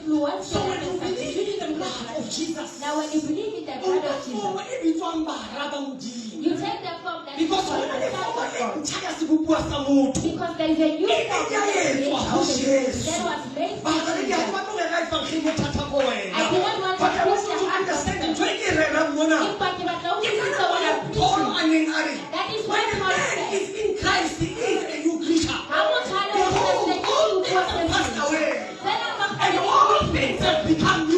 influence. So when you believe in the blood of Jesus, Now when you believe in the blood of Jesus, you take the form that is because called when the they Son form of God. entire sibubuwa sa motho Because there is a new form that was made wa of ho the Jesu. that was made Ba for re ke Jesus. ba tlo ga fa khimo thata go wena. I do not want But I to want push you the to heart of understand them. ntho e ke rerang mona. But ke batla o Ke utlwisise what I'm Paul preaching. a neng a re, That is when what a Paul man said. is in Christ, he is a new creature. Ha motho a le ho Behold, Kristeng ke all ntho things have tse passed away, Fela and all things have become new.